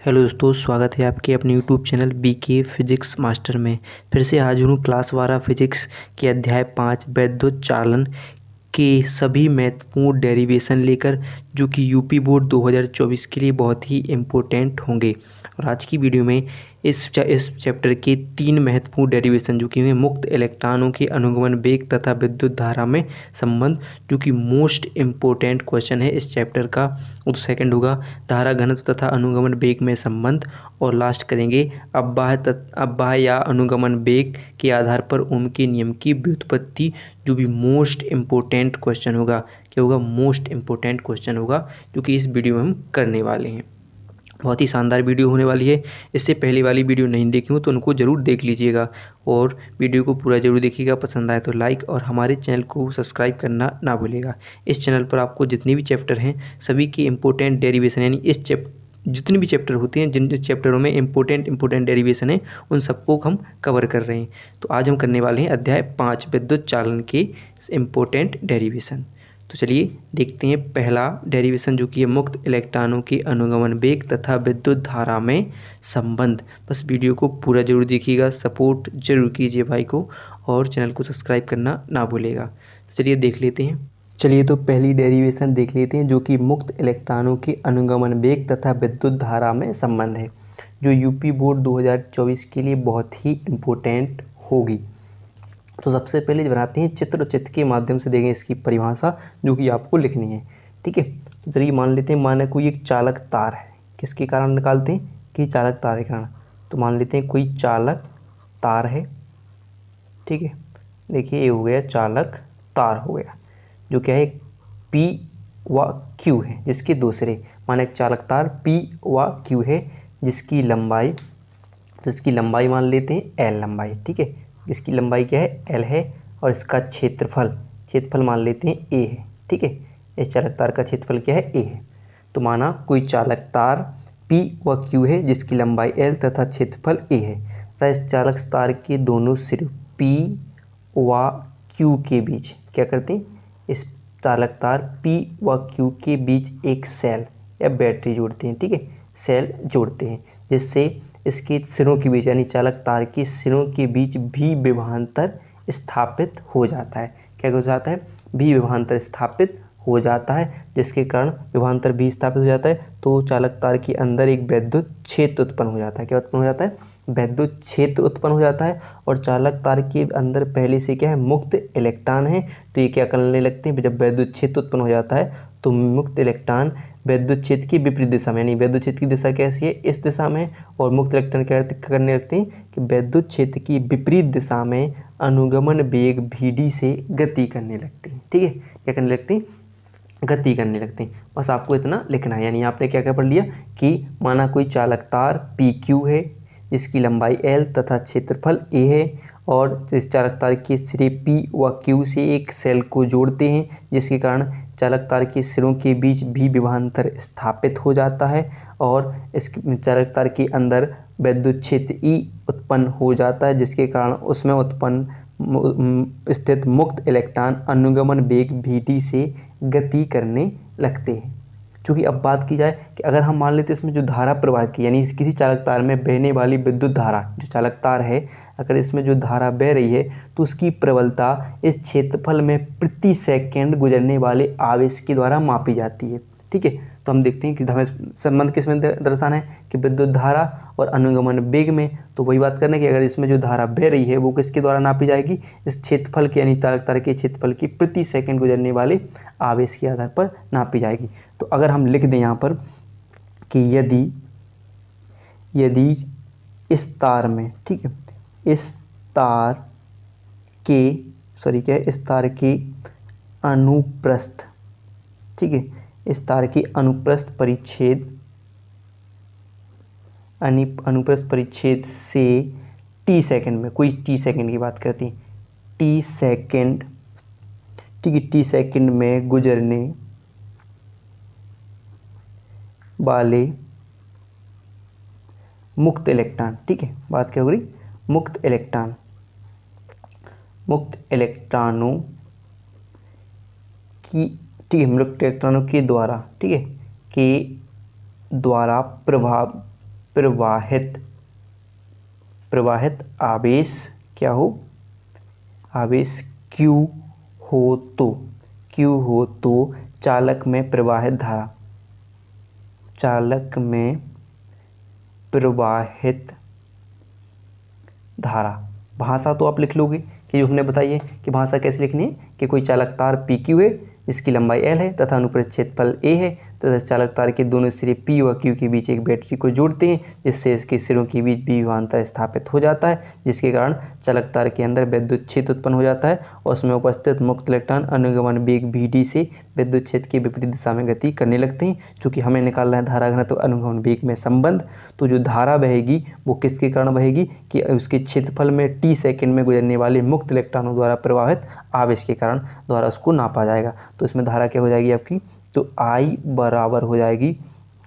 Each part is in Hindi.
हेलो दोस्तों, स्वागत है आपके अपने YouTube channel BK physics master में। फिर से हाजिर हूँ क्लास 12 फिजिक्स के अध्याय 5 वैद्युत चालन के सभी महत्वपूर्ण डेरिवेशन लेकर, जो कि यूपी बोर्ड 2024 के लिए बहुत ही इम्पोर्टेंट होंगे। और आज की वीडियो में इस चैप्टर के 3 महत्वपूर्ण डेरिवेशन, जो कि हैं मुक्त इलेक्ट्रॉनों के अनुगमन वेग तथा विद्युत धारा में संबंध, जो कि मोस्ट इम्पोर्टेंट क्वेश्चन है इस चैप्टर का। और सेकंड होगा धारा घनत्व तथा अनुगमन वेग में संबंध। और लास्ट करेंगे अबाह्य या अनुगमन वेग के आधार पर उनके नियम की व्युत्पत्ति, जो भी मोस्ट इम्पोर्टेंट क्वेश्चन होगा। क्या होगा? मोस्ट इम्पोर्टेंट क्वेश्चन होगा, जो कि इस वीडियो में हम करने वाले हैं। बहुत ही शानदार वीडियो होने वाली है। इससे पहले वाली वीडियो नहीं देखी हो तो उनको ज़रूर देख लीजिएगा और वीडियो को पूरा ज़रूर देखिएगा। पसंद आए तो लाइक और हमारे चैनल को सब्सक्राइब करना ना भूलिएगा। इस चैनल पर आपको जितने भी चैप्टर हैं सभी की इम्पोर्टेंट डेरिवेशन, यानी जितने भी चैप्टर होते हैं, जिन चैप्टरों में इम्पोर्टेंट डेरिवेशन है, उन सबको हम कवर कर रहे हैं। तो आज हम करने वाले हैं अध्याय 5 विद्युत चालन के इम्पोर्टेंट डेरिवेशन। तो चलिए देखते हैं पहला डेरिवेशन, जो कि है मुक्त इलेक्ट्रॉनों के अनुगमन वेग तथा विद्युत धारा में संबंध। बस वीडियो को पूरा जरूर देखिएगा, सपोर्ट जरूर कीजिए भाई को, और चैनल को सब्सक्राइब करना ना भूलिएगा। तो चलिए देख लेते हैं। चलिए तो पहली डेरिवेशन देख लेते हैं, जो कि मुक्त इलेक्ट्रॉनों के अनुगमन वेग तथा विद्युत धारा में संबंध है, जो यूपी बोर्ड 2024 के लिए बहुत ही इम्पोर्टेंट होगी। तो सबसे पहले बनाते हैं चित्र के माध्यम से देखें इसकी परिभाषा, जो कि आपको लिखनी है। ठीक है, तो चलिए मान लेते हैं, माना कोई एक चालक तार है। किसके कारण निकालते हैं? कि चालक तार के कारण। तो मान लेते हैं कोई चालक तार है। ठीक है, देखिए ये हो गया चालक तार हो गया, जो क्या है P व Q है, जिसके दूसरे, माना एक चालक तार P व Q है, जिसकी लंबाई मान लेते हैं L लंबाई। ठीक है, इसकी लंबाई क्या है? L है। और इसका क्षेत्रफल मान लेते हैं A है। ठीक है, इस चालक तार का क्षेत्रफल क्या है? A है। तो माना कोई चालक तार P व Q है, जिसकी लंबाई L तथा क्षेत्रफल A है, तथा इस चालक तार के दोनों सिर P व Q के बीच क्या करते हैं? इस चालक तार P व Q के बीच एक सेल या बैटरी जोड़ते हैं। ठीक है, सेल जोड़ते हैं, जिससे इसके सिरों के बीच, यानी चालक तार के सिरों के बीच भी विभवांतर स्थापित हो जाता है। क्या हो जाता है? भी विभवांतर स्थापित हो जाता है, जिसके कारण विभवांतर भी स्थापित हो जाता है, तो चालक तार के अंदर एक वैद्युत क्षेत्र उत्पन्न हो जाता है। क्या उत्पन्न हो जाता है? वैद्युत क्षेत्र उत्पन्न हो जाता है। और चालक तार के अंदर पहले से क्या है? मुक्त इलेक्ट्रॉन है। तो ये क्या करने लगते हैं? जब वैद्युत क्षेत्र उत्पन्न हो जाता है तो मुक्त इलेक्ट्रॉन वैद्युत क्षेत्र की विपरीत दिशा में, यानी वैद्युत क्षेत्र की दिशा कैसी है? इस दिशा में। और मुक्त इलेक्ट्रॉन क्या करने लगते हैं? कि वैद्युत क्षेत्र की विपरीत दिशा में अनुगमन वेग Vd से गति करने लगते हैं। ठीक है, क्या करने लगते हैं? गति करने लगते हैं। बस आपको इतना लिखना है। यानी आपने क्या क्या पढ़ लिया कि माना कोई चालक तार PQ है, जिसकी लंबाई L तथा क्षेत्रफल A है, और इस चालक तार के सिरे P व Q से एक सेल को जोड़ते हैं, जिसके कारण चालक तार के सिरों के बीच भी विभवांतर स्थापित हो जाता है, और इस चालक तार के अंदर वैद्युत क्षेत्र E उत्पन्न हो जाता है, जिसके कारण उसमें उत्पन्न स्थित मुक्त इलेक्ट्रॉन अनुगमन वेग Vd से गति करने लगते हैं। चूँकि अब बात की जाए कि अगर हम मान लेते हैं इसमें जो धारा प्रवाहित की, यानी किसी चालक तार में बहने वाली विद्युत धारा, जो चालक तार है, अगर इसमें जो धारा बह रही है तो उसकी प्रबलता इस क्षेत्रफल में प्रति सेकंड गुजरने वाले आवेश के द्वारा मापी जाती है। ठीक है, तो हम देखते हैं कि हमें संबंध किस में दर्शाना है? कि विद्युत धारा और अनुगमन वेग में। तो वही बात करना है कि अगर इसमें जो धारा बह रही है वो किसके द्वारा नापी जाएगी? इस क्षेत्रफल के, यानी चालक तार के क्षेत्रफल की प्रति सेकंड गुजरने वाले आवेश के आधार पर नापी जाएगी। तो अगर हम लिख दें यहाँ पर कि यदि इस तार में, ठीक है, इस तार के अनुप्रस्थ, ठीक है, इस तार की अनुप्रस्थ परिच्छेद से t सेकंड में, कोई t सेकंड की बात करते हैं, t सेकंड, ठीक है, t सेकंड में गुजरने वाले मुक्त इलेक्ट्रॉन, ठीक है, बात क्या हो रही? मुक्त इलेक्ट्रॉनों की, ठीक है, मुक्त इलेक्ट्रॉनों के द्वारा, ठीक है, के द्वारा प्रवाहित आवेश क्या हो, आवेश Q हो तो चालक में प्रवाहित धारा, भाषा तो आप लिख लोगे कि जो हमने बताई है कि भाषा कैसे लिखनी है कि कोई चालक तार PQ है जिसकी लंबाई L है तथा अनुप्रस्थ क्षेत्रफल A है तथा चालक तार के दोनों सिरे P व Q के बीच एक बैटरी को जोड़ते हैं जिससे इसके सिरों के बीच विभवांतर स्थापित हो जाता है, जिसके कारण चालक तार के अंदर विद्युत क्षेत्र उत्पन्न हो जाता है और उसमें उपस्थित मुक्त इलेक्ट्रॉन अनुगमन वेग Vd से विद्युत क्षेत्र की विपरीत दिशा में गति करने लगते हैं। चूँकि हमें निकालना है धारा घनत्व अनुगमन वेग में संबंध, तो जो धारा बहेगी वो किसके कारण बहेगी कि उसके क्षेत्रफल में t सेकंड में गुजरने वाले मुक्त इलेक्ट्रॉनों द्वारा प्रवाहित आवेश के कारण द्वारा उसको नापा जाएगा। तो इसमें धारा क्या हो जाएगी आपकी, तो I बराबर हो जाएगी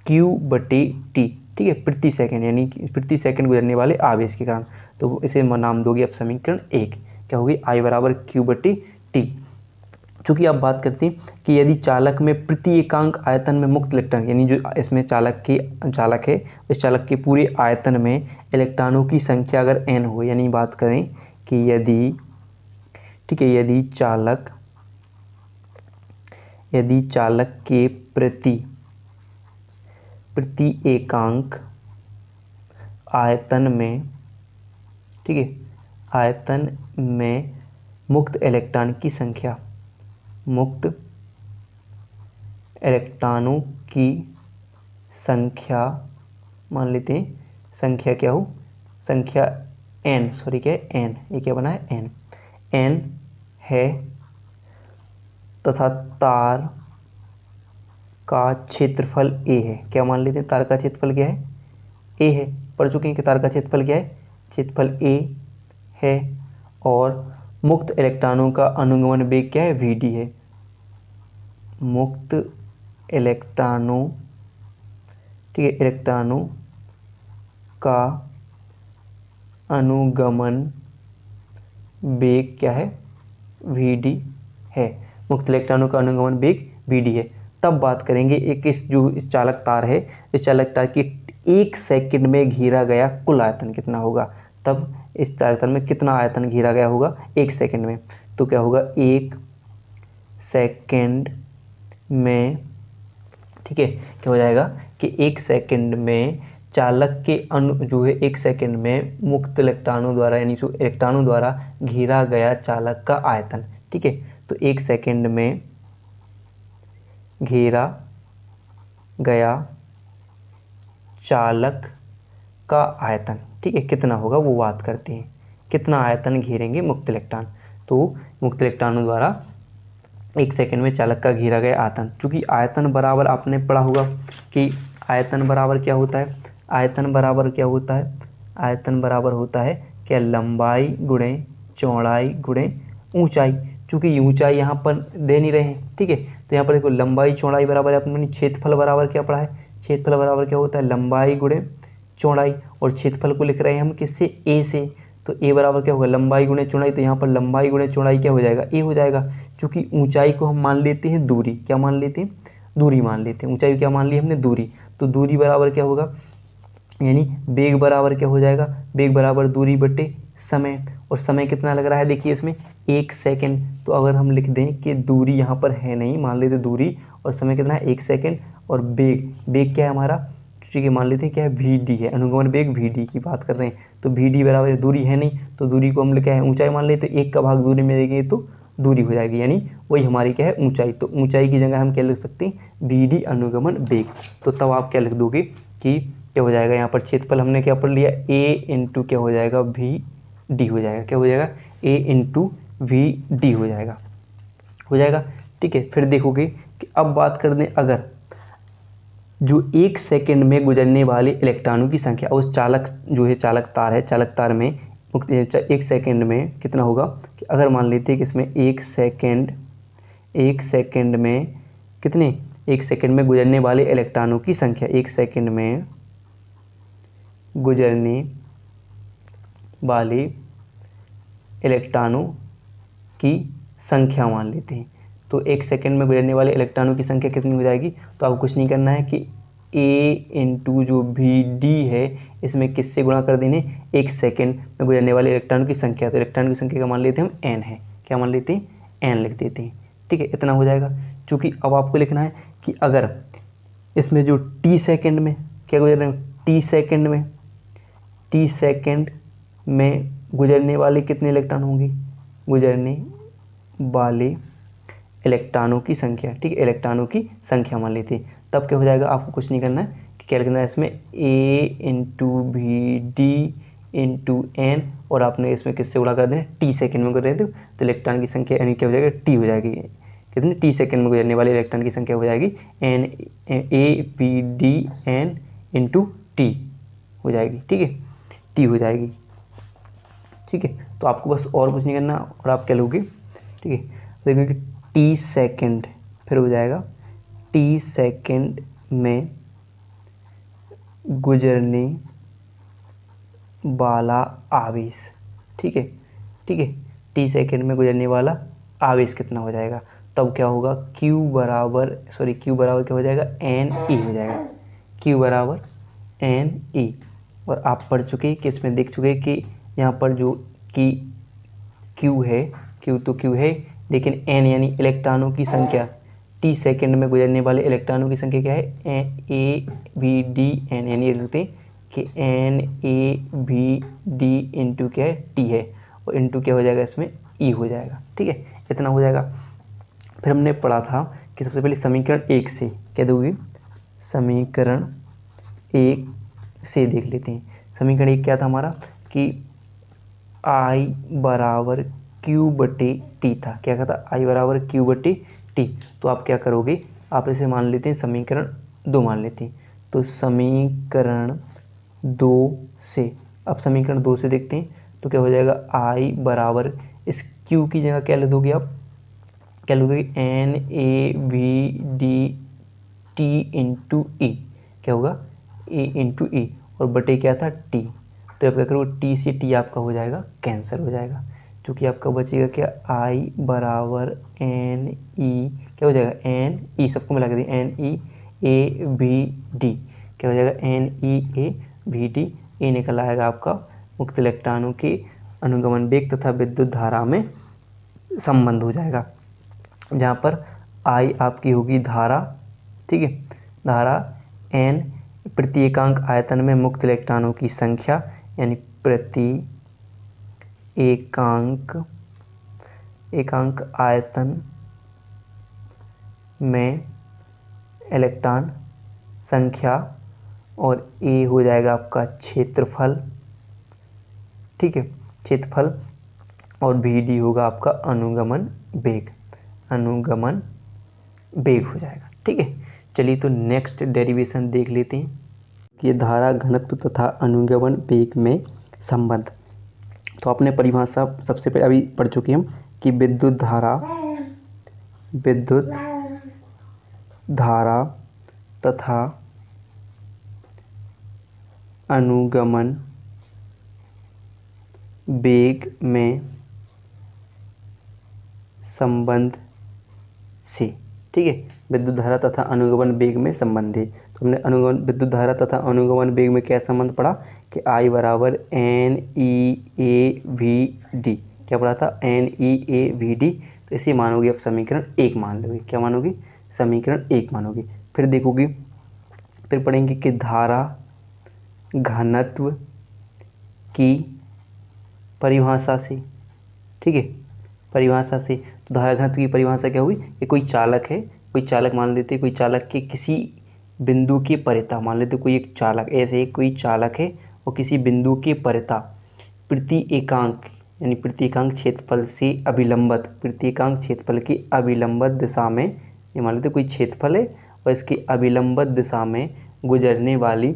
Q/T, ठीक है, प्रति सेकंड, यानी कि प्रति सेकंड गुजरने वाले आवेश के कारण। तो इसे नाम दोगे आप समीकरण 1, क्या होगी, I बराबर Q/T। चूँकि आप बात करते हैं कि यदि चालक में प्रति एकांक आयतन में मुक्त इलेक्ट्रॉन, यानी जो इसमें चालक है इस चालक के पूरे आयतन में इलेक्ट्रॉनों की संख्या अगर n हो, यानी बात करें कि यदि, ठीक है, यदि चालक के प्रति एकांक आयतन में, ठीक है, आयतन में मुक्त इलेक्ट्रॉनों की संख्या मान लेते हैं, संख्या क्या हो, संख्या n, सॉरी क्या है n, ये क्या बना है n है तथा तार का क्षेत्रफल A है। क्या मान लेते हैं, तार का क्षेत्रफल क्या है, A है। पढ़ चुके हैं कि तार का क्षेत्रफल क्या है, क्षेत्रफल A है और मुक्त इलेक्ट्रॉनों का अनुगमन वेग क्या है, Vd है। मुक्त इलेक्ट्रॉनों, ठीक है, इलेक्ट्रॉनों का अनुगमन वेग क्या है, Vd है। मुक्त इलेक्ट्रॉनों का अनुगमन वेग Vd है। तब बात करेंगे इस चालक तार है, इस चालक तार की 1 सेकंड में घेरा गया कुल आयतन कितना होगा। तब इस आयतन में कितना आयतन घेरा गया होगा 1 सेकंड में, तो क्या होगा 1 सेकंड में, ठीक है, क्या हो जाएगा कि 1 सेकंड में चालक के जो है 1 सेकंड में मुक्त इलेक्ट्रॉनों द्वारा, यानी जो इलेक्ट्रॉनों द्वारा घेरा गया चालक का आयतन, ठीक है, तो 1 सेकंड में घेरा गया चालक का आयतन, ठीक है, कितना होगा वो बात करते हैं, कितना आयतन घेरेंगे मुक्त इलेक्ट्रॉन। तो मुक्त इलेक्ट्रॉनों द्वारा 1 सेकंड में चालक का घेरा गया आयतन, चूँकि आयतन बराबर आपने पढ़ा होगा कि आयतन बराबर क्या होता है, आयतन बराबर क्या होता है, आयतन बराबर होता है क्या, लंबाई गुणे चौड़ाई गुणे ऊंचाई। चूँकि ऊंचाई यहाँ पर दे नहीं रहे हैं, ठीक है, तो यहाँ पर देखो लंबाई चौड़ाई बराबर है, अपने क्षेत्रफल बराबर क्या पढ़ा है, क्षेत्रफल बराबर क्या होता है, लंबाई गुणे चौड़ाई, और क्षेत्रफल को लिख रहे हैं हम किससे, A से, तो A बराबर क्या होगा, लंबाई गुणे चौड़ाई, तो यहाँ पर लंबाई गुणे चौड़ाई क्या हो जाएगा, A हो जाएगा। चूँकि ऊंचाई को हम मान लेते हैं दूरी, क्या मान लेते हैं, दूरी मान लेते हैं, ऊंचाई क्या मान ली हमने, दूरी, तो दूरी बराबर क्या होगा, यानी वेग बराबर क्या हो जाएगा, वेग बराबर दूरी बटे समय, और समय कितना लग रहा है, देखिए इसमें 1 सेकंड, तो अगर हम लिख दें कि दूरी यहाँ पर है नहीं, मान लेते दूरी, और समय कितना है 1 सेकंड, और वेग क्या है हमारा, ठीक है, मान लेते हैं क्या है, Vd है, अनुगमन वेग Vd की बात कर रहे हैं, तो Vd बराबर दूरी है नहीं, तो दूरी को हम क्या है ऊंचाई मान लेते, 1 का भाग दूरी में देंगे तो दूरी हो जाएगी, यानी वही हमारी क्या है ऊंचाई। तो ऊंचाई की जगह हम क्या लिख सकते हैं, Vd अनुगमन वेग। तो तब आप क्या लिख दोगे कि क्या हो जाएगा, यहाँ पर क्षेत्रफल हमने क्या पढ़ लिया, A इंटू क्या हो जाएगा, Vd हो जाएगा, क्या हो जाएगा, A इंटू Vd हो जाएगा, ठीक है। फिर देखोगे कि अब बात कर दें, अगर जो 1 सेकंड में गुजरने वाले इलेक्ट्रॉनों की संख्या, उस चालक जो है चालक तार है, चालक तार में 1 सेकंड में कितना होगा, कि अगर मान लेते हैं कि इसमें 1 सेकंड में कितने, 1 सेकंड में गुजरने वाले इलेक्ट्रॉनों की संख्या, 1 सेकंड में गुजरने वाले इलेक्ट्रॉनों की संख्या मान लेते हैं, तो 1 सेकंड में गुजरने वाले इलेक्ट्रॉनों की संख्या कितनी हो जाएगी, तो आपको कुछ नहीं करना है कि ए इंटू जो भी डी है इसमें किससे गुणा कर देंगे, 1 सेकेंड में गुजरने वाले इलेक्ट्रॉन की संख्या। तो इलेक्ट्रॉन की संख्या का मान लेते हैं हम एन है, क्या मान लेते हैं, एन लिख देते हैं। ठीक है, इतना हो जाएगा। चूँकि अब आपको लिखना है कि अगर इसमें जो टी सेकेंड में क्या गुजर रहे हैं, टी सेकेंड में गुजरने वाले कितने इलेक्ट्रॉन होंगे, गुजरने वाले इलेक्ट्रॉनों की संख्या। ठीक है, इलेक्ट्रॉनों की संख्या मान लेते हैं। तब क्या हो जाएगा, आपको कुछ नहीं करना है कि क्या लिखना है इसमें, ए इंटू भी डी इंटू एन, और आपने इसमें किससे गुणा कर देना, टी सेकेंड में कर रहे थे तो इलेक्ट्रॉन की संख्या यानी क्या हो जाएगा, टी हो जाएगी। कितने, टी सेकेंड में गुजरने वाले इलेक्ट्रॉन की संख्या हो जाएगी N, A B D N into T हो जाएगी। ठीक है, टी हो जाएगी। ठीक है, तो आपको बस और कुछ नहीं करना और आप क्या लोगे। ठीक है, देखिए कि टी सेकेंड फिर हो जाएगा टी सेकेंड में गुजरने वाला आवेश। ठीक है, ठीक है, टी सेकेंड में गुजरने वाला आवेश कितना हो जाएगा, तब क्या होगा, Q बराबर क्या हो जाएगा, एन ई हो जाएगा, Q बराबर एन ई। और आप पढ़ चुके कि इसमें देख चुके कि यहाँ पर जो कि Q है, Q तो Q है, लेकिन N यानी इलेक्ट्रॉनों की संख्या, टी सेकेंड में गुजरने वाले इलेक्ट्रॉनों की संख्या क्या है, ए बी डी एन, यानी लिखते हैं कि N A B D into क्या है, टी है, और इंटू क्या हो जाएगा इसमें, ई हो जाएगा। ठीक है, इतना हो जाएगा। फिर हमने पढ़ा था कि सबसे पहले समीकरण 1 से क्या दोगे, समीकरण 1 से देख लेते हैं। समीकरण 1 क्या था हमारा कि I बराबर क्यू बटे टी था। क्या कहता, I बराबर क्यू बटे टी। तो आप क्या करोगे, आप इसे मान लेते हैं समीकरण 2 मान लेते हैं। तो समीकरण 2 से, अब समीकरण 2 से देखते हैं तो क्या हो जाएगा, I बराबर इस Q की जगह क्या लिख दोगे आप, क्या लिख दोगे, N A V D T into E, क्या होगा, ए इंटू ई, और बटे क्या था, टी। तो आप क्या करोगे, टी से टी आपका हो जाएगा कैंसिल हो जाएगा, क्योंकि आपका बचेगा क्या, आई बराबर एन ई, क्या हो जाएगा, एन ई, सबको मिला के दिए, N E A B D, क्या हो जाएगा, N E A B D. A निकल आएगा आपका मुक्त इलेक्ट्रॉनों के अनुगमन वेग तथा विद्युत धारा में संबंध हो जाएगा, जहाँ पर आई आपकी होगी धारा। ठीक है, धारा, एन प्रति एकांक आयतन में मुक्त इलेक्ट्रॉनों की संख्या, यानी प्रति एकांक आयतन में इलेक्ट्रॉन संख्या, और ए हो जाएगा आपका क्षेत्रफल। ठीक है, क्षेत्रफल, और बी डी होगा आपका अनुगमन वेग हो जाएगा। ठीक है, चलिए तो नेक्स्ट डेरिवेशन देख लेते हैं कि धारा घनत्व तथा अनुगमन वेग में संबंध। तो आपने परिभाषा सबसे पहले अभी पढ़ चुके हम कि विद्युत धारा तथा अनुगमन वेग में संबंध से। ठीक है, विद्युत धारा तथा अनुगमन वेग में संबंध है। तो हमने विद्युत धारा तथा अनुगमन वेग में क्या संबंध पढ़ा कि I बराबर N E A V D, क्या पढ़ा था, N E A V D. तो इसे मानोगे आप समीकरण 1 मान लोगे, क्या मानोगे, समीकरण 1 मानोगे। फिर देखोगे, फिर पढ़ेंगे कि धारा घनत्व की परिभाषा से। ठीक है, परिभाषा से, तो धारा घनत्व की परिभाषा क्या हुई कि कोई चालक है, कोई चालक मान लेते, कोई चालक के किसी बिंदु के परिता मान लेते, कोई एक चालक, ऐसे ही कोई चालक है और किसी बिंदु के परिता प्रति एकांक यानी प्रति एकांक क्षेत्रफल से अभिलंबित, प्रति एकांक क्षेत्रफल की अभिलंबित दिशा में, ये मान लेते कोई क्षेत्रफल है और इसकी अभिलंबित दिशा में गुजरने वाली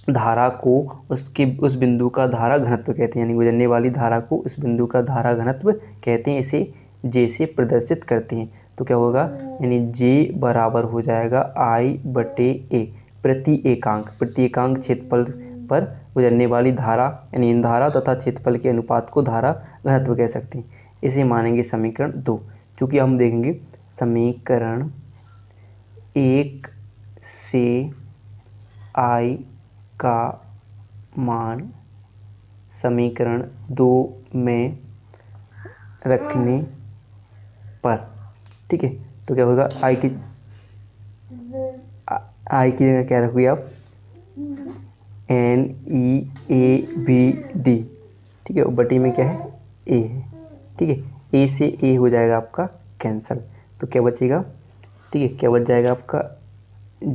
धारा को उस बिंदु का धारा घनत्व कहते हैं, यानी गुजरने वाली धारा को उस बिंदु का धारा घनत्व कहते हैं। इसे जे से प्रदर्शित करते हैं। तो क्या होगा, यानी जे बराबर हो जाएगा I बटे ए, प्रति एकांक क्षेत्रफल पर गुजरने वाली धारा, यानी इन धारा तथा क्षेत्रफल के अनुपात को धारा घनत्व कह सकते हैं। इसे मानेंगे समीकरण 2। चूँकि हम देखेंगे समीकरण 1 से I का मान समीकरण 2 में रखने पर, ठीक है, तो क्या होगा, I की जगह क्या रखोगे आप, NEABD, ठीक है, बटी में क्या है, A है, ठीक है, A से A हो जाएगा आपका कैंसल, तो क्या बचेगा, ठीक है, क्या बच जाएगा आपका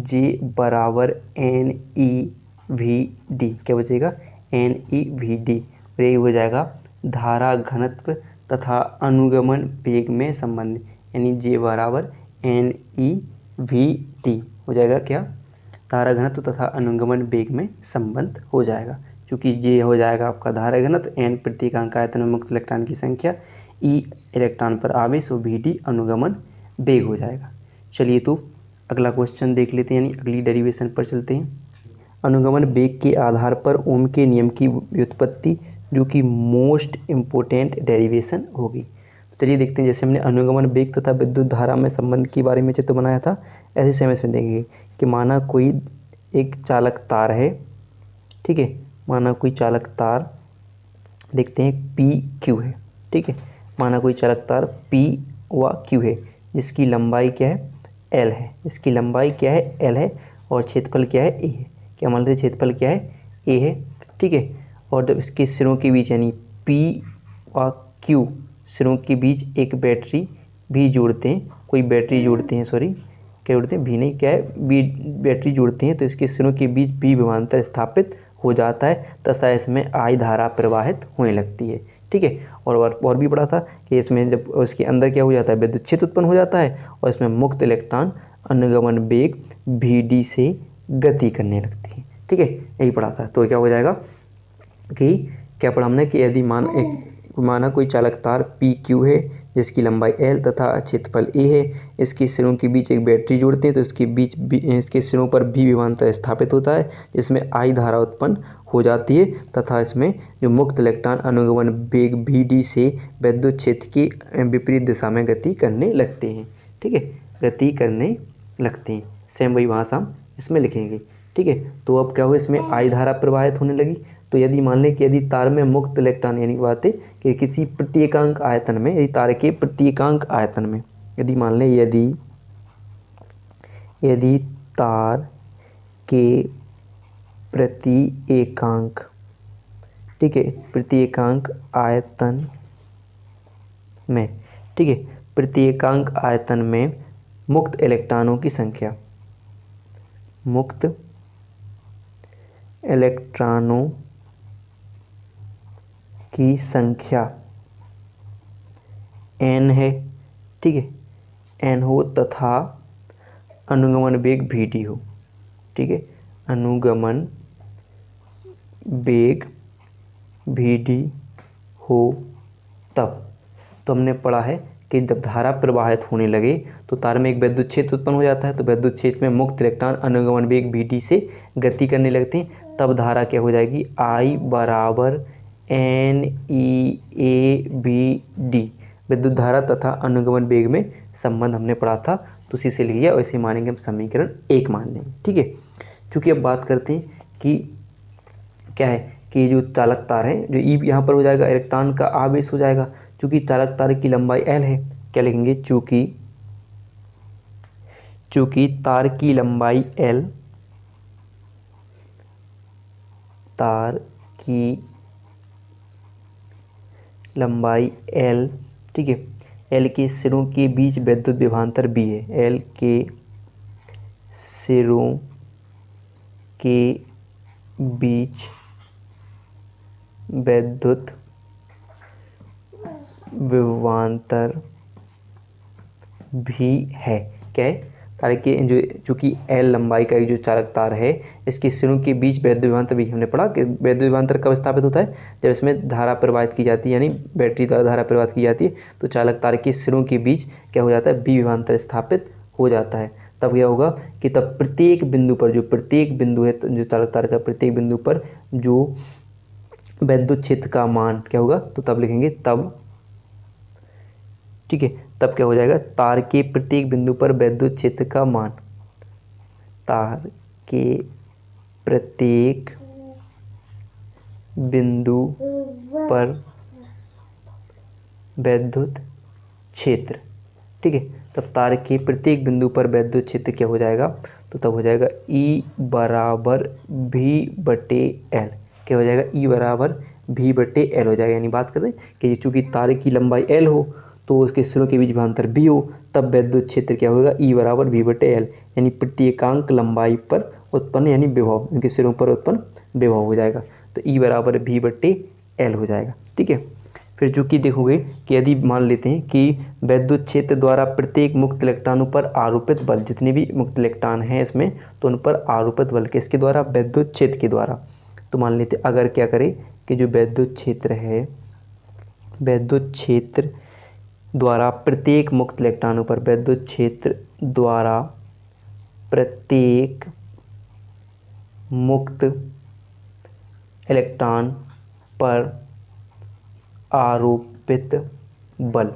J बराबर NEVD, क्या बचेगा, NEVD, और यही हो जाएगा धारा घनत्व तथा अनुगमन वेग में संबंध, यानी J बराबर NEVD हो जाएगा क्या, धारा घनत्व तथा अनुगमन वेग में संबंध हो जाएगा, क्योंकि J हो जाएगा आपका धारा घनत्व, N प्रत्येकांक आयतन में मुक्त इलेक्ट्रॉन की संख्या, E इलेक्ट्रॉन पर आवेश और VD अनुगमन वेग हो जाएगा। चलिए तो अगला क्वेश्चन देख लेते हैं, यानी अगली डेरिवेशन पर चलते हैं। अनुगमन वेग के आधार पर ओम के नियम की व्युत्पत्ति, जो कि मोस्ट इम्पोर्टेंट डेरिवेशन होगी। तो चलिए देखते हैं, जैसे हमने अनुगमन वेग तथा विद्युत धारा में संबंध के बारे में चित्र बनाया था, ऐसे सेम इसमें देखेंगे कि माना कोई एक चालक तार है, ठीक है, माना कोई चालक तार देखते हैं PQ है, ठीक है, माना कोई चालक तार P व Q है, जिसकी लंबाई क्या है, L है, इसकी लंबाई क्या है, L है, और क्षेत्रफल क्या है, A है, क्या मान लेते क्षेत्रफल क्या है, A है, ठीक है, और जब इसके सिरों के बीच यानी P व Q सिरों के बीच एक बैटरी भी जोड़ते हैं, कोई बैटरी जोड़ते हैं, सॉरी क्या जोड़ते हैं, भी नहीं, क्या है, बी बैटरी जोड़ते हैं, तो इसके सिरों के बीच बी विभवांतर स्थापित हो जाता है तथा इसमें I धारा प्रवाहित होने लगती है, ठीक है, और भी पढ़ा था कि इसमें जब उसके अंदर क्या हो जाता है, विद्युत क्षेत्र उत्पन्न हो जाता है और इसमें मुक्त इलेक्ट्रॉन अनुगमन वेग VD से गति करने लगती है, ठीक है, यही पढ़ा था। तो क्या हो जाएगा कि क्या पढ़ा हमने कि यदि माना कोई चालक तार PQ है, जिसकी लंबाई L तथा क्षेत्रफल A है, इसके सिरों के बीच एक बैटरी जोड़ते हैं, तो इसके सिरों पर B विभवांतर स्थापित होता है, जिसमें I धारा उत्पन्न हो जाती है तथा इसमें जो मुक्त इलेक्ट्रॉन अनुगमन वेग VD से विद्युत क्षेत्र की विपरीत दिशा में गति करने लगते हैं, ठीक है, गति करने लगते हैं। सेम वही भाषा हम इसमें लिखेंगे, ठीक है। तो अब क्या होगा, इसमें I धारा प्रवाहित होने लगी, तो यदि मान लें कि यदि तार में मुक्त इलेक्ट्रॉन, यानी बात है कि किसी प्रत्येकांक आयतन में, यदि तार के प्रत्येकांक आयतन में, यदि मान लें यदि तार के प्रत्येकांक, ठीक है, प्रत्येकांक आयतन में, ठीक है, प्रत्येकांक आयतन में मुक्त इलेक्ट्रॉनों की संख्या, मुक्त इलेक्ट्रॉनों की संख्या N है, ठीक है, N हो तथा अनुगमन वेग VD हो, ठीक है, अनुगमन वेग VD हो तब, तो हमने पढ़ा है कि जब धारा प्रवाहित होने लगे तो तार में एक विद्युत क्षेत्र उत्पन्न हो जाता है, तो विद्युत क्षेत्र में मुक्त इलेक्ट्रॉन अनुगमन वेग VD से गति करने लगते हैं, तब धारा क्या हो जाएगी, I बराबर NEABD, विद्युत धारा तथा अनुगमन वेग में संबंध हमने पढ़ा था, तो उसी से लिया, वैसे मानेंगे हम समीकरण 1 मान लेंगे, ठीक है। चूँकि अब बात करते हैं कि क्या है कि जो चालक तार है, जो E यहाँ पर हो जाएगा इलेक्ट्रॉन का आवेश हो जाएगा, चूँकि चालक तार की लंबाई L है, क्या लिखेंगे, चूँकि तार की लंबाई L, तार की लंबाई L, ठीक है, L के सिरों के बीच विद्युत विभवांतर B है, L के सिरों के बीच विद्युत विभवांतर भी है, क्या है, तार के जो चूँकि L लंबाई का एक जो चालक तार है, इसके सिरों के बीच विद्युत विभवांतर भी, हमने पढ़ा कि विद्युत विभवांतर कब स्थापित होता है, जब इसमें धारा प्रवाहित की जाती है, यानी बैटरी द्वारा धारा प्रवाहित की जाती है, तो चालक तार के सिरों के बीच क्या हो जाता है, B विभवांतर स्थापित हो जाता है, तब क्या होगा कि तब प्रत्येक बिंदु पर, जो प्रत्येक बिंदु है, जो चालक तार का प्रत्येक बिंदु पर जो विद्युत क्षेत्र का मान क्या होगा, तो तब लिखेंगे तब, ठीक है, तब क्या हो जाएगा, तार के प्रत्येक बिंदु पर विद्युत क्षेत्र का मान, तार के प्रत्येक बिंदु पर वैद्युत क्षेत्र, ठीक है। तब तार के प्रत्येक बिंदु पर वैद्युत क्षेत्र क्या हो जाएगा, तो तब हो जाएगा E बराबर V/L। क्या हो जाएगा, E बराबर V/L हो जाएगा। यानी बात कर रहे हैं कि चूंकि तार की लंबाई L हो तो उसके सिरों के बीच विभवांतर V हो, तब वैद्युत क्षेत्र क्या होगा, E बराबर V/L। यानी प्रत्येकांक लंबाई पर उत्पन्न यानी विभव, उनके सिरों पर उत्पन्न विभव हो जाएगा, तो E बराबर V/L हो जाएगा, ठीक है। फिर चूंकि देखोगे कि यदि मान लेते हैं कि वैद्युत क्षेत्र द्वारा प्रत्येक मुक्त इलेक्ट्रॉनों पर आरोपित बल, जितने भी मुक्त इलेक्ट्रॉन हैं इसमें, तो उन पर आरोपित बल किसके द्वारा, वैद्युत क्षेत्र के द्वारा। तो मान लेते अगर क्या करें कि जो वैद्युत क्षेत्र है, वैद्युत क्षेत्र द्वारा प्रत्येक मुक्त इलेक्ट्रॉनों पर, वैद्युत क्षेत्र द्वारा प्रत्येक मुक्त इलेक्ट्रॉन पर आरोपित बल,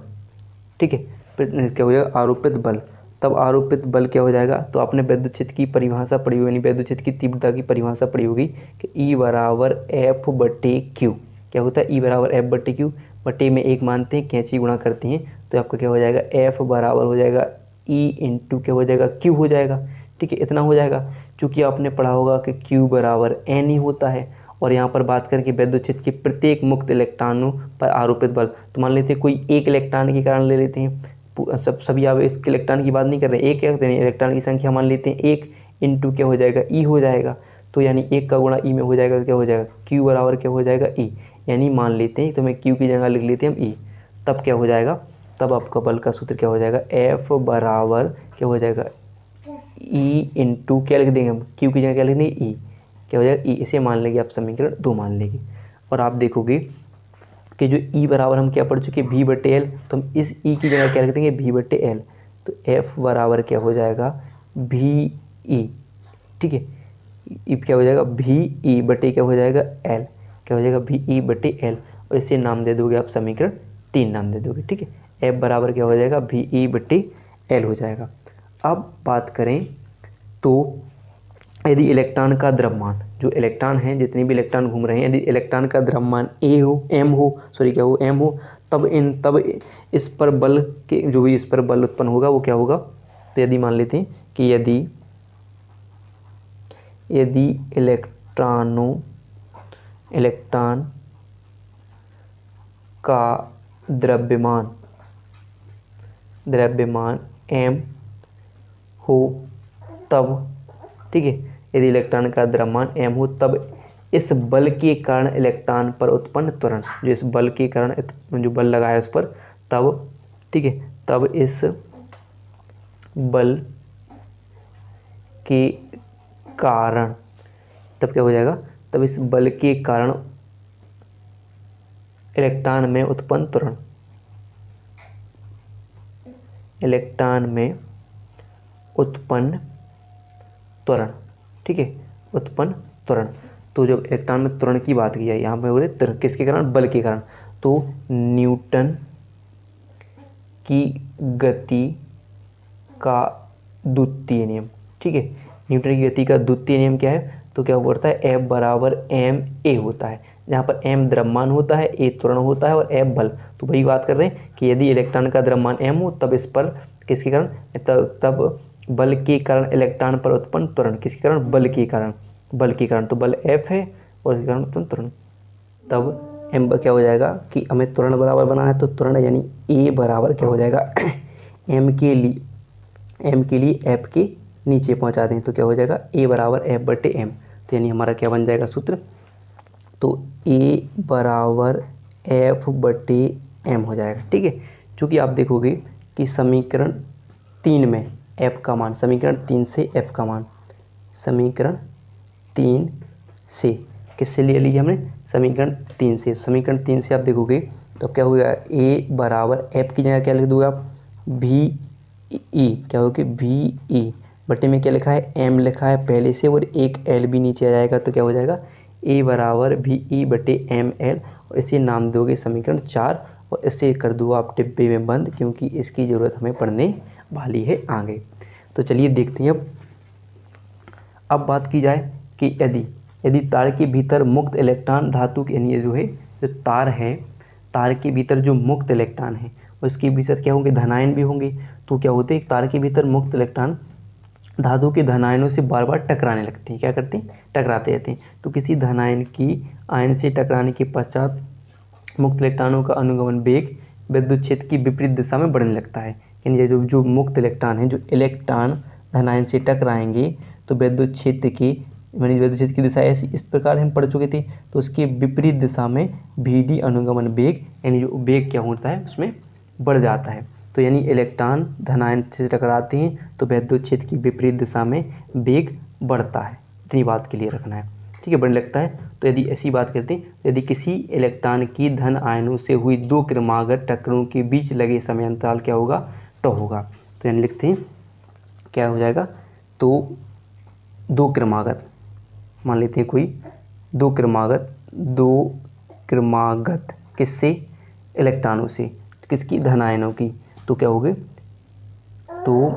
ठीक है, क्या हो जाएगा, आरोपित बल। तब आरोपित बल क्या हो जाएगा, तो आपने वैद्युत क्षेत्र की परिभाषा पढ़ी होगी, यानी वैद्युत क्षेत्र की तीव्रता की परिभाषा पढ़ी होगी कि E बराबर F/Q। क्या होता है, E बराबर F/Q, बटे में एक मानते हैं, कैंची गुणा करती हैं, तो आपका क्या हो जाएगा, F बराबर हो जाएगा E इंटू क्या हो जाएगा, Q हो जाएगा, ठीक है। इतना हो जाएगा, चूँकि आपने पढ़ा होगा कि Q बराबर N ही होता है। और यहाँ पर बात करें कि वैद्युत क्षेत्र के प्रत्येक मुक्त इलेक्ट्रॉनों पर आरोपित बल, तो मान लेते हैं कोई एक इलेक्ट्रॉन के कारण ले लेते हैं, सभी आप इस इलेक्ट्रॉन की बात नहीं कर रहे, एक क्या करते हैं, इलेक्ट्रॉन की संख्या मान लेते हैं, एक इंटू क्या हो जाएगा, E हो जाएगा। तो यानी एक का गुणा E में हो जाएगा, तो क्या हो जाएगा, Q बराबर क्या हो जाएगा, E। यानी मान लेते हैं, तो मैं Q की जगह लिख लेते हैं हम E। तब क्या हो जाएगा, तब आपका बल का सूत्र क्या हो जाएगा, F बराबर क्या हो जाएगा, E इंटू क्या लिख देंगे हम, Q की जगह क्या लिख देंगे, E। क्या हो जाएगा, E। इसे मान लेंगे आप, समीकरण 2 मान लेंगे। और आप देखोगे कि जो E बराबर हम क्या पढ़ चुके हैं, V/L, तो हम इस E की जगह क्या लिख देंगे, V/L। तो F बराबर क्या हो जाएगा, VE, ठीक है। E क्या हो जाएगा, VE बटे क्या हो जाएगा, L। क्या हो जाएगा, VE/L। और इसे नाम दे दोगे आप, समीकरण 3 नाम दे दोगे, ठीक है। F बराबर क्या हो जाएगा, VE/L हो जाएगा। अब बात करें तो यदि इलेक्ट्रॉन का द्रव्यमान, जो इलेक्ट्रॉन हैं, जितने भी इलेक्ट्रॉन घूम रहे हैं, यदि इलेक्ट्रॉन का द्रव्यमान m हो, तब इस पर बल के, जो भी इस पर बल उत्पन्न होगा वो क्या होगा। तो यदि मान लेते हैं कि यदि इलेक्ट्रॉन का द्रव्यमान m हो तब, ठीक है, यदि इलेक्ट्रॉन का द्रव्यमान m हो, तब इस बल के कारण इलेक्ट्रॉन पर उत्पन्न त्वरण, जो इस बल के कारण जो बल लगा है उस पर, तब, ठीक है, तब इस बल के कारण, तब क्या हो जाएगा, तब इस बल के कारण इलेक्ट्रॉन में उत्पन्न त्वरण, ठीक है, उत्पन्न त्वरण। तो जब इलेक्ट्रॉन में त्वरण की बात की है, यहाँ पे हो रहे त्वरण किसके कारण, बल के कारण। तो न्यूटन की गति का द्वितीय नियम, ठीक है, न्यूटन की गति का द्वितीय नियम क्या है, तो क्या होता है, F बराबर ma होता है, जहाँ पर m द्रव्यमान होता है, a त्वरण होता है और F बल। तो वही बात कर रहे हैं कि यदि इलेक्ट्रॉन का द्रव्यमान m हो, तब इस पर किसके कारण, तब बल के कारण इलेक्ट्रॉन पर उत्पन्न त्वरण, किसके कारण, बल के कारण। तो बल F है और इसके कारण उत्पन्न त्वरण। तब m क्या हो जाएगा कि हमें त्वरण बराबर बनाना है, तो त्वरण यानी a बराबर क्या हो जाएगा, m के लिए F के नीचे पहुंचा दें, तो क्या हो जाएगा, a बराबर F/m। तो यानी हमारा क्या बन जाएगा सूत्र, तो a बराबर F/m हो जाएगा, ठीक है। चूँकि आप देखोगे कि समीकरण 3 में f का मान, समीकरण 3 से f का मान, समीकरण 3 से किससे ले लिया हमने, समीकरण 3 से आप देखोगे तो क्या होगा, a बराबर f की जगह क्या लिख दोगे आप, VE, क्या होगी, VE बटे में क्या लिखा है, m लिखा है पहले से और एक l भी नीचे आ जाएगा, तो क्या हो जाएगा, a बराबर VE/ml। और इसे नाम दोगे समीकरण 4 और इसे कर दो आप डिब्बे में बंद, क्योंकि इसकी ज़रूरत हमें पढ़ने वाली है आगे। तो चलिए देखते हैं अब बात की जाए कि यदि यदि तार के भीतर मुक्त इलेक्ट्रॉन धातु के, यानी ये जो है जो तार है, तार के भीतर जो मुक्त इलेक्ट्रॉन है उसके भीतर क्या होंगे, धनायन भी होंगे। तो क्या होते हैं, तार के भीतर मुक्त इलेक्ट्रॉन धातु के धनायनों से बार बार टकराने लगते हैं। क्या करते हैं, टकराते रहते हैं। तो किसी धनायन की आयन से टकराने के पश्चात मुक्त इलेक्ट्रॉनों का अनुगमन वेग विद्युत क्षेत्र की विपरीत दिशा में बढ़ने लगता है। यानी जो जो मुक्त इलेक्ट्रॉन है, जो इलेक्ट्रॉन धनायन से टकराएंगे तो विद्युत क्षेत्र की, यानी विद्युत क्षेत्र की दिशा ऐसी इस प्रकार हम पढ़ चुके थे। तो उसकी विपरीत दिशा में VD अनुगमन वेग, यानी जो वेग क्या होता है उसमें बढ़ जाता है। तो यानी इलेक्ट्रॉन धनायन से टकराते हैं तो विद्युत क्षेत्र की विपरीत दिशा में वेग बढ़ता है। इतनी बात के लिए रखना है, ठीक है, बढ़ने लगता है। तो यदि ऐसी बात करते हैं, यदि किसी इलेक्ट्रॉन की धन आयनों से हुई दो क्रमागत टक्करों के बीच लगे समय अंतराल क्या होगा, टॉ होगा। तो यानी लिखते हैं क्या हो जाएगा, तो दो क्रमागत, मान लेते हैं कोई दो क्रमागत किससे, इलेक्ट्रॉनों से, किसकी, धन आयनों की। तो क्या होगे, तो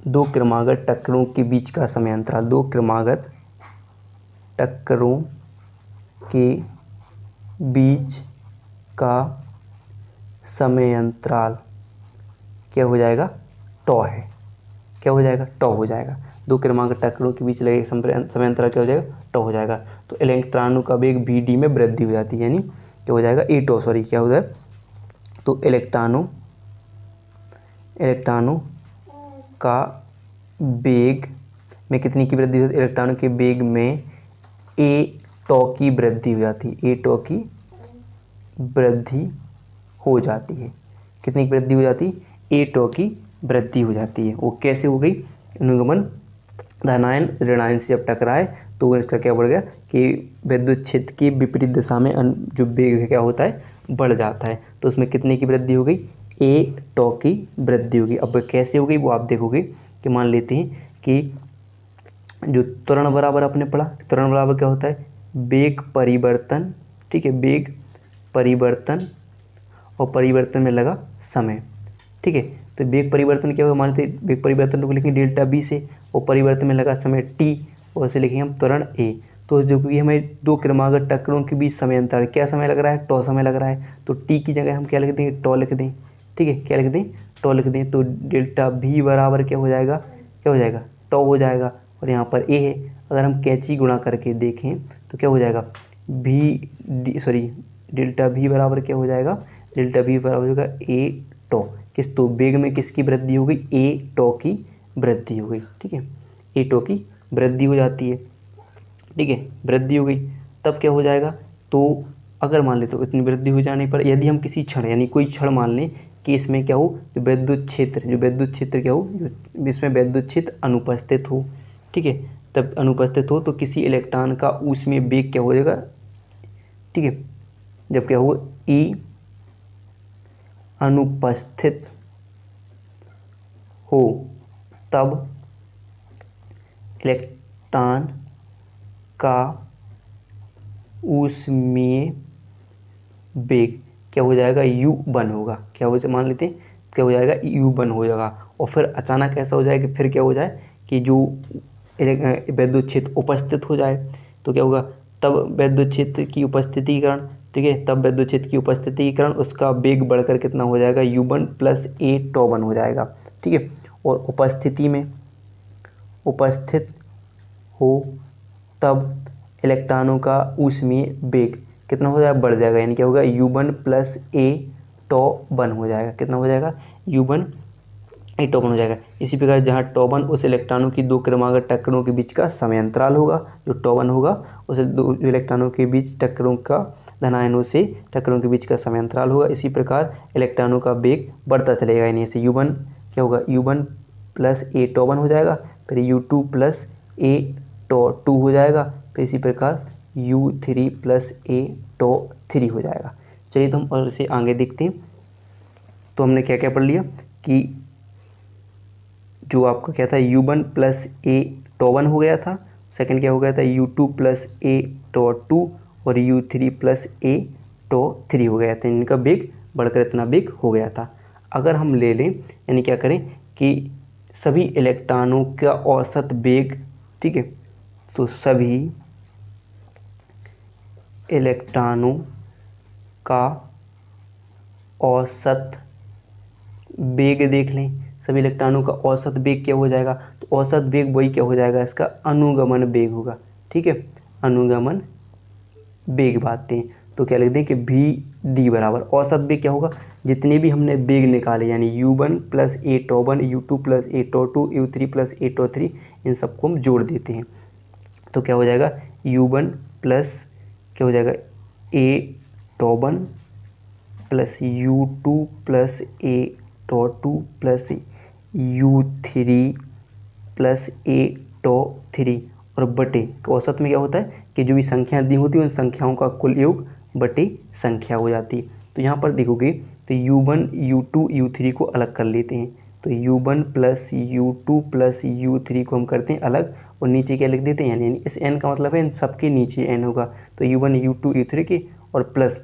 दो क्रमागत टक्करों के बीच का समय अंतराल, दो क्रमागत टक्करों के बीच का समय अंतराल क्या हो जाएगा, टॉ है। क्या हो जाएगा, टॉ हो जाएगा। दो क्रमागत टक्करों के बीच लगे समय अंतराल क्या हो जाएगा, टॉ हो जाएगा। तो इलेक्ट्रॉनों का वेग VD में वृद्धि हो जाती है, यानी क्या हो जाएगा, ए टॉ, सॉरी क्या हो जाएगा, तो इलेक्ट्रॉनों का वेग में कितनी की वृद्धि होती है, इलेक्ट्रॉनों के वेग में ए टॉ की वृद्धि हो जाती है, ए टॉ की वृद्धि हो जाती है। कितनी की वृद्धि हो जाती है, ए टॉ की वृद्धि हो जाती है। वो कैसे हो गई, अनुगमन धनायन ऋणायन से जब टकराए तो इसका क्या बढ़ गया कि विद्युत क्षेत्र की विपरीत दिशा में जो वेग क्या होता है, बढ़ जाता है। तो उसमें कितने की वृद्धि हो गई, ए टॉ की वृद्धि होगी। अब कैसे हो गई वो आप देखोगे कि मान लेते हैं कि जो त्वरण बराबर आपने पढ़ा, त्वरण बराबर क्या होता है, वेग परिवर्तन, ठीक है, वेग परिवर्तन और परिवर्तन में लगा समय, ठीक है। तो वेग परिवर्तन क्या होगा, मान लेते हैं वेग परिवर्तन को लिखेंगे डेल्टा B से, और परिवर्तन में लगा समय T, और उसे लिखेंगे हम त्वरण A। तो जो कि हमें दो क्रमागत टक्करों के बीच समय अंतर क्या समय लग रहा है, टॉ समय लग रहा है। तो T की जगह हम क्या लिख देंगे, टॉ लिख दें, ठीक है, क्या लिख दें, टॉ लिख दें। तो डेल्टा V बराबर क्या हो जाएगा, क्या हो जाएगा, टॉ हो जाएगा। और यहाँ पर A है, अगर हम कैंची गुणा करके देखें तो क्या हो जाएगा, डेल्टा V बराबर क्या हो जाएगा, डेल्टा V बराबर होगा ए टॉ, किस, तो वेग में किसकी वृद्धि हो गई, ए टॉ की वृद्धि हो गई, ठीक है, ए टॉ की वृद्धि हो जाती है, ठीक है, वृद्धि हो गई। तब क्या हो जाएगा, तो अगर मान ले तो इतनी वृद्धि हो जाने पर यदि हम किसी क्षण, यानी कोई क्षण मान लें कि इसमें क्या हो, जो विद्युत क्षेत्र क्या हो, जो इसमें विद्युत क्षेत्र अनुपस्थित हो, ठीक है, तब अनुपस्थित हो तो किसी इलेक्ट्रॉन का उसमें वेग क्या हो जाएगा, ठीक है, जब क्या होगा, ई अनुपस्थित हो तब इलेक्ट्रॉन का उसमें वेग क्या हो जाएगा, U1 होगा। क्या हो जाए, मान लेते हैं क्या हो जाएगा, U1 हो जाएगा। और फिर अचानक ऐसा हो जाए कि फिर क्या हो जाए कि जो विद्युत क्षेत्र उपस्थित हो जाए, तो क्या होगा, तब विद्युत क्षेत्र की उपस्थिति के कारण, ठीक है, तब विद्युत क्षेत्र की उपस्थिति के कारण उसका वेग बढ़कर कितना हो जाएगा, U1 प्लस ए टॉ 1 हो जाएगा, ठीक है। और उपस्थिति में उपस्थित हो तब इलेक्ट्रॉनों का उसमें वेग कितना हो जाएगा, बढ़ जाएगा, यानी क्या होगा, U1 प्लस ए टॉ 1 हो जाएगा। कितना हो जाएगा, U1 ए टॉ 1 हो जाएगा। इसी प्रकार जहाँ टॉ 1 उस इलेक्ट्रॉनों की दो क्रमागत टक्करों के बीच का समय अंतराल होगा, जो टॉ 1 होगा उस दो इलेक्ट्रॉनों के बीच टक्करों का, धन आयनों से टक्करों के बीच का समय अंतराल होगा। इसी प्रकार इलेक्ट्रॉनों का वेग बढ़ता चलेगा, यानी ऐसे U1 क्या होगा, U1 प्लस ए टॉ 1 हो जाएगा, फिर U2 प्लस ए टॉ 2 हो जाएगा, फिर इसी प्रकार U3 प्लस ए टॉ 3 हो जाएगा। चलिए तो हम और इसे आगे देखते हैं। तो हमने क्या क्या पढ़ लिया कि जो आपका क्या था, U1 प्लस ए टॉ 1 हो गया था, सेकंड क्या हो गया था, U2 प्लस ए टॉ 2 और U3 प्लस ए टॉ 3 हो गया था। इनका वेग बढ़कर इतना वेग हो गया था। अगर हम ले लें, यानी क्या करें कि सभी इलेक्ट्रॉनों का औसत वेग, ठीक है, तो सभी इलेक्ट्रॉनों का औसत वेग देख लें। सभी इलेक्ट्रॉनों का औसत वेग क्या हो जाएगा, तो औसत वेग वही क्या हो जाएगा, इसका अनुगमन वेग होगा, ठीक है, अनुगमन वेग बातें हैं। तो क्या लिख दें कि भी डी बराबर औसत वेग क्या होगा, जितने भी हमने वेग निकाले यानी u1 plus A T one, u2 plus A T two, u3 plus A T three, इन सबको हम जोड़ देते हैं तो क्या हो जाएगा u1 प्लस क्या हो जाएगा A T one plus u2 plus A T two plus u3 plus A T three, और बटे औसत में क्या होता है कि जो भी संख्या दी होती है उन संख्याओं का कुल योग बटे संख्या हो जाती है। तो यहाँ पर देखोगे तो u1 u2 u3 को अलग कर लेते हैं, तो u1 plus u2 plus u3 को हम करते हैं अलग और नीचे क्या लिख देते हैं यानी इस n का मतलब है इन सबके नीचे n होगा, तो u1 u2 u3 के और plus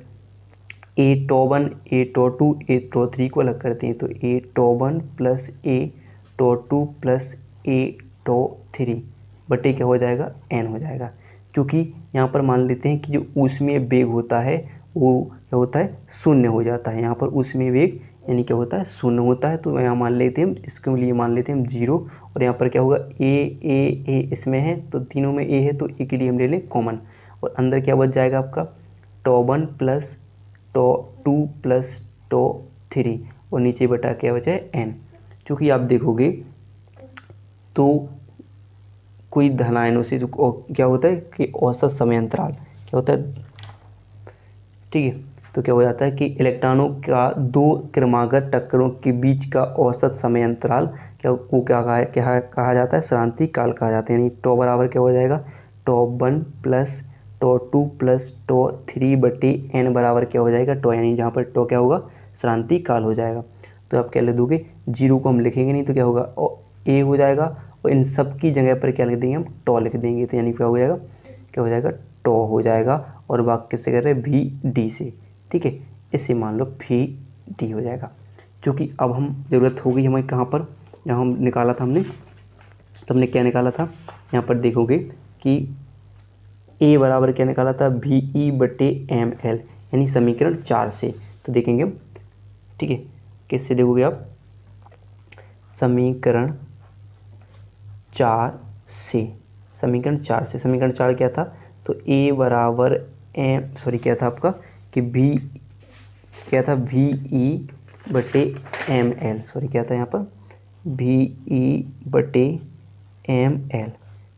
A T one A T two A T three को अलग करते हैं, तो A T one plus A T two plus A T three बटे क्या हो जाएगा n हो जाएगा। क्योंकि यहाँ पर मान लेते हैं कि जो ऊष्मीय वेग होता है वो क्या होता है शून्य हो जाता है, यहाँ पर ऊष्मीय वेग यानी क्या होता है शून्य होता है, तो यहाँ मान लेते हैं हम इसके लिए मान लेते हैं हम 0, और यहाँ पर क्या होगा ए इसमें है तो तीनों में ए है तो ए के लिए हम ले लें कॉमन, और अंदर क्या बच जाएगा आपका tau one plus tau two plus tau three और नीचे बटा क्या बचा है n। चूँकि आप देखोगे तो कोई धनायनों से जो क्या होता है कि औसत समय अंतराल क्या होता है, ठीक है, तो क्या हो जाता है कि इलेक्ट्रॉनों का दो क्रमागत टक्करों के बीच का औसत समय अंतराल क्या कहा जाता है श्रांति काल कहा जाता है। यानी टो बराबर क्या हो जाएगा tau one plus tau two plus tau three बटे n बराबर क्या हो जाएगा टो, यानी जहाँ पर टो क्या होगा श्रांति काल हो जाएगा। तो आप क्या लिख दोगे 0 को हम लिखेंगे नहीं तो क्या होगा ए हो जाएगा, और इन सब की जगह पर क्या लिख देंगे हम टो लिख देंगे, तो यानी क्या हो जाएगा टो हो जाएगा, और वाक्य किससे कर रहे हैं भी डी से, ठीक है, इसे मान लो भी डी हो जाएगा। क्योंकि अब हम ज़रूरत होगी हमें कहाँ पर, जहाँ हम निकाला था हमने, तो हमने क्या निकाला था यहाँ पर देखोगे कि ए बराबर क्या निकाला था भी ई बटे एम एल, यानी समीकरण 4 से। तो देखेंगे हम, ठीक है, किससे देखोगे आप समीकरण 4 से, समीकरण 4 क्या था तो ए बराबर एम क्या था आपका कि भी क्या था भी ई बटे एम एल, क्या था यहाँ पर भी ई बटे एम एल,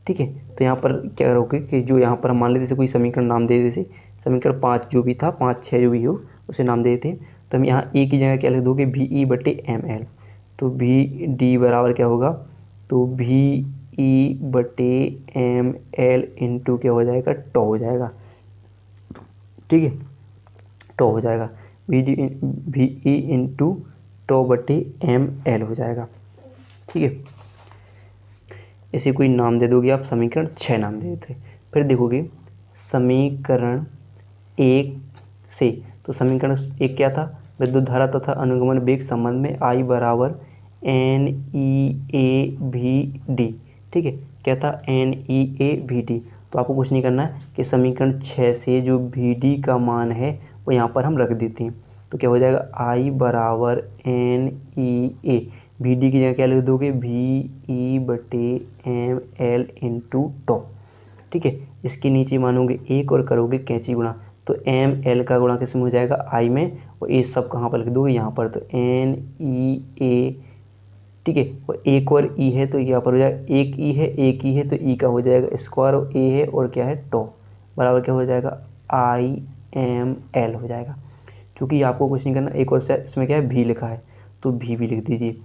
ठीक है। तो यहाँ पर क्या करोगे कि जो यहाँ पर हम मान लेते जैसे कोई समीकरण नाम दे देते, समीकरण 5 जो भी था 5 6 जो भी हो उसे नाम दे देते हैं, तो हम यहाँ ए की जगह क्या लिख दोगे भी ई बटे एम एल, तो भी डी बराबर क्या होगा तो भी ई बटे एम एल इंटू क्या हो जाएगा टो हो जाएगा, ठीक है, टो हो जाएगा भी ई इंटू टो बटे एम एल हो जाएगा, ठीक है। इसे कोई नाम दे दोगे आप समीकरण 6 नाम दे देते। फिर देखोगे समीकरण 1 से, तो समीकरण 1 क्या था विद्युत धारा तथा अनुगमन वेग संबंध में I बराबर एन ई ए भी डी, ठीक है, क्या था एन ई ए भी डी। तो आपको कुछ नहीं करना है कि समीकरण 6 से जो भी डी का मान है वो यहाँ पर हम रख देते हैं, तो क्या हो जाएगा I बराबर एन ई ए भी डी की जगह क्या लिख दोगे भी ई बटे एम एल इंटू टो, ठीक है। इसके नीचे मानोगे 1 और करोगे कैंची गुणा, तो एम एल का गुणा किस में हो जाएगा आई में, और ये सब कहाँ पर लिख दोगे यहाँ पर, तो एन ई ए, ठीक है, और एक और ई है तो यहाँ पर हो जाएगा एक ई है तो ई का हो जाएगा स्क्वायर, और ए है और क्या है टो बराबर क्या हो जाएगा आई एम एल हो जाएगा। क्योंकि आपको कुछ नहीं करना, एक और इसमें क्या है भी लिखा है तो भी लिख दीजिए,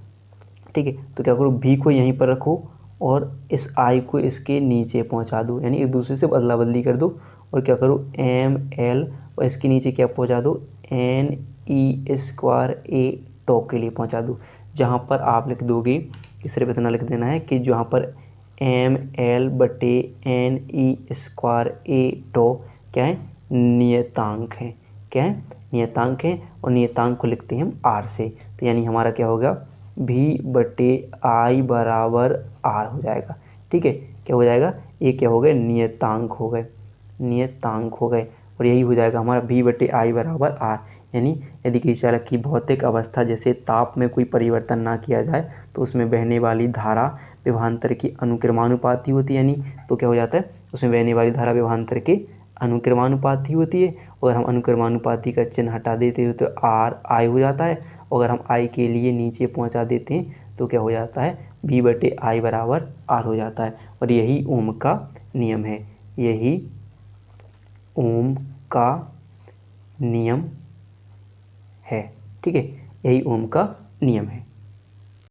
ठीक है। तो क्या करो भी को यहीं पर रखो और इस आई को इसके नीचे पहुंचा दो, यानी एक दूसरे से अदला बदली कर दो, और क्या करो एम एल और इसके नीचे क्या पहुंचा दो N E square A tau के लिए पहुंचा दो, जहां पर आप लिख दोगे कि सिर्फ इतना लिख देना है कि जहां पर एम एल बटे N E square A tau क्या है नियतांक है, क्या है नियतांक है, और नियतांक को लिखते हैं हम आर से, तो यानी हमारा क्या होगा V/I बराबर R हो जाएगा। ठीक है, क्या हो जाएगा, ये क्या हो गए, नियतांक हो गए, नियतांक हो गए। और यही हो जाएगा हमारा V/I बराबर R। यानी यदि किसी चालक की भौतिक अवस्था जैसे ताप में कोई परिवर्तन ना किया जाए तो उसमें बहने वाली धारा विभवांतर की अनुक्रमानुपाती होती है। यानी तो क्या हो जाता है, उसमें बहने वाली धारा विभवांतर के अनुक्रमानुपाती होती है। अगर हम अनुक्रमानुपाती का चिन्ह हटा देते हैं तो RI हो जाता है। अगर हम I के लिए नीचे पहुंचा देते हैं तो क्या हो जाता है, V/I बराबर R हो जाता है। और यही ओम का नियम है, यही ओम का नियम है। ठीक है, यही ओम का नियम है।